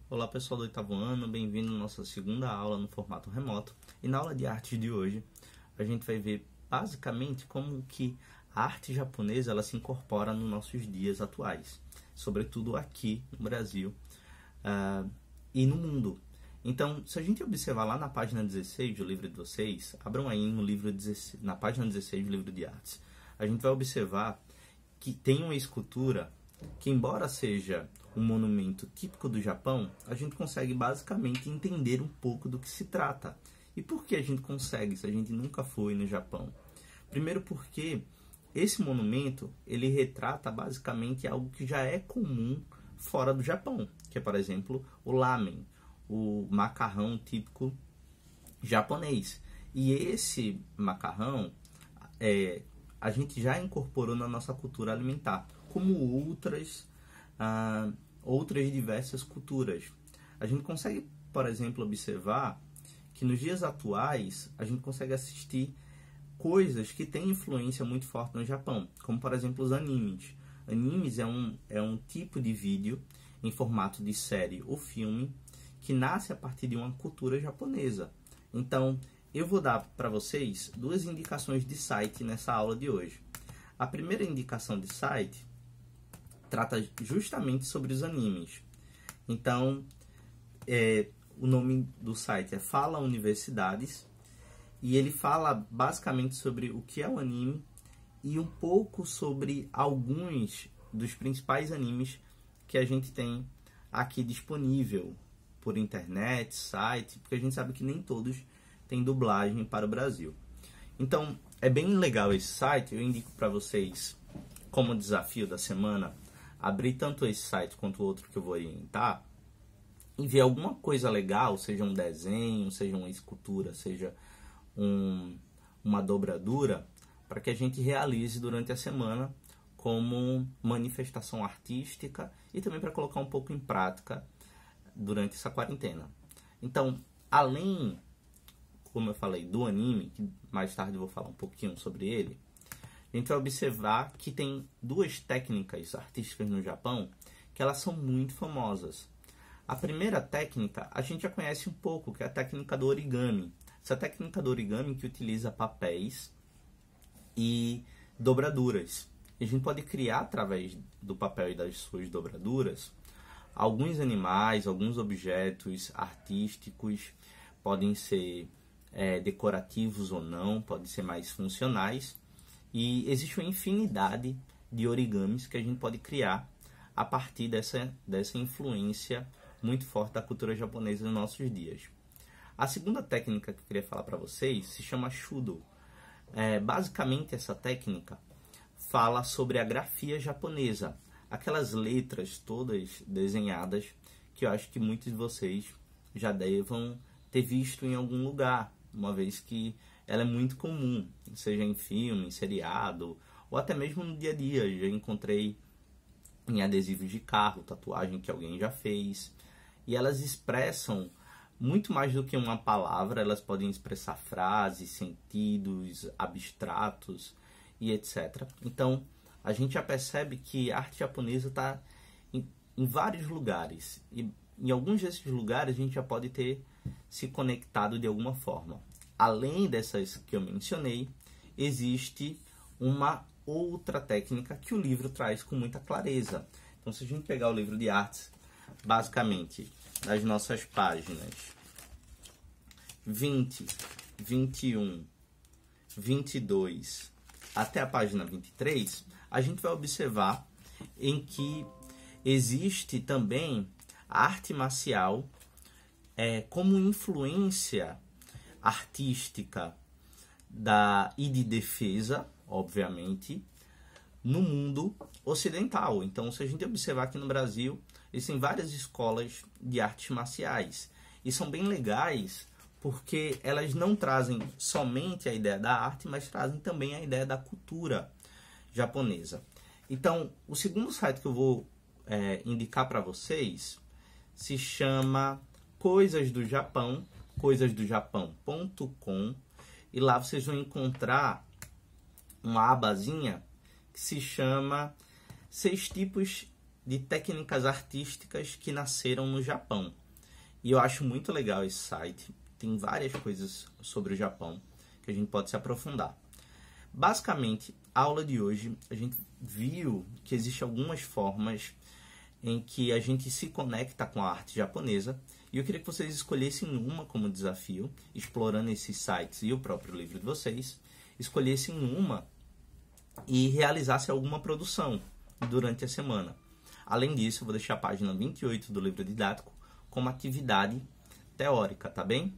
Olá pessoal do oitavo ano, bem-vindo à nossa segunda aula no formato remoto. E na aula de artes de hoje, a gente vai ver basicamente como que a arte japonesa ela se incorpora nos nossos dias atuais, sobretudo aqui no Brasil e no mundo. Então, se a gente observar lá na página 16 do livro de vocês, abram aí no livro 16, na página 16 do livro de artes, a gente vai observar que tem uma escultura que, embora seja um monumento típico do Japão, a gente consegue basicamente entender um pouco do que se trata. E por que a gente consegue, se a gente nunca foi no Japão? Primeiro porque esse monumento, ele retrata basicamente algo que já é comum fora do Japão, que é, por exemplo, o lamen, o macarrão típico japonês. E esse macarrão, a gente já incorporou na nossa cultura alimentar, como outras diversas culturas. A gente consegue, por exemplo, observar que nos dias atuais a gente consegue assistir coisas que têm influência muito forte no Japão, como por exemplo os animes. Animes é um tipo de vídeo em formato de série ou filme que nasce a partir de uma cultura japonesa. Então, eu vou dar para vocês duas indicações de site nessa aula de hoje. A primeira indicação de site trata justamente sobre os animes. Então, o nome do site é Fala Universidades e ele fala basicamente sobre o que é o anime e um pouco sobre alguns dos principais animes que a gente tem aqui disponível por internet, site, porque a gente sabe que nem todos têm dublagem para o Brasil. Então, é bem legal esse site, eu indico para vocês como desafio da semana abrir tanto esse site quanto o outro que eu vou orientar e ver alguma coisa legal, seja um desenho, seja uma escultura, seja uma dobradura, para que a gente realize durante a semana como manifestação artística e também para colocar um pouco em prática durante essa quarentena. Então, além, como eu falei, do anime, que mais tarde eu vou falar um pouquinho sobre ele, a gente vai observar que tem duas técnicas artísticas no Japão que elas são muito famosas. A primeira técnica a gente já conhece um pouco, que é a técnica do origami. Essa técnica do origami que utiliza papéis e dobraduras. A gente pode criar através do papel e das suas dobraduras alguns animais, alguns objetos artísticos, podem ser decorativos ou não, podem ser mais funcionais. E existe uma infinidade de origamis que a gente pode criar a partir dessa influência muito forte da cultura japonesa nos nossos dias. A segunda técnica que eu queria falar para vocês se chama Shudo. Basicamente, essa técnica fala sobre a grafia japonesa, aquelas letras todas desenhadas que eu acho que muitos de vocês já devam ter visto em algum lugar, uma vez que ela é muito comum, seja em filme, em seriado, ou até mesmo no dia a dia. Já encontrei em adesivos de carro, tatuagem que alguém já fez. E elas expressam muito mais do que uma palavra, elas podem expressar frases, sentidos, abstratos e etc. Então, a gente já percebe que a arte japonesa está em vários lugares. E em alguns desses lugares a gente já pode ter se conectado de alguma forma. Além dessas que eu mencionei, existe uma outra técnica que o livro traz com muita clareza. Então, se a gente pegar o livro de artes, basicamente, nas nossas páginas 20, 21, 22 até a página 23, a gente vai observar em que existe também a arte marcial como influência artística e de defesa, obviamente, no mundo ocidental. Então, se a gente observar aqui no Brasil, existem várias escolas de artes marciais e são bem legais porque elas não trazem somente a ideia da arte, mas trazem também a ideia da cultura japonesa. Então, o segundo site que eu vou indicar para vocês se chama Coisas do Japão, coisasdojapão.com, e lá vocês vão encontrar uma abazinha que se chama 6 tipos de técnicas artísticas que nasceram no Japão. E eu acho muito legal esse site. Tem várias coisas sobre o Japão que a gente pode se aprofundar. Basicamente, a aula de hoje, a gente viu que existem algumas formas em que a gente se conecta com a arte japonesa, e eu queria que vocês escolhessem uma como desafio, explorando esses sites e o próprio livro de vocês, escolhessem uma e realizassem alguma produção durante a semana. Além disso, eu vou deixar a página 28 do livro didático como atividade teórica, tá bem?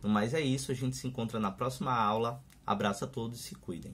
No mais é isso, a gente se encontra na próxima aula. Abraço a todos e se cuidem.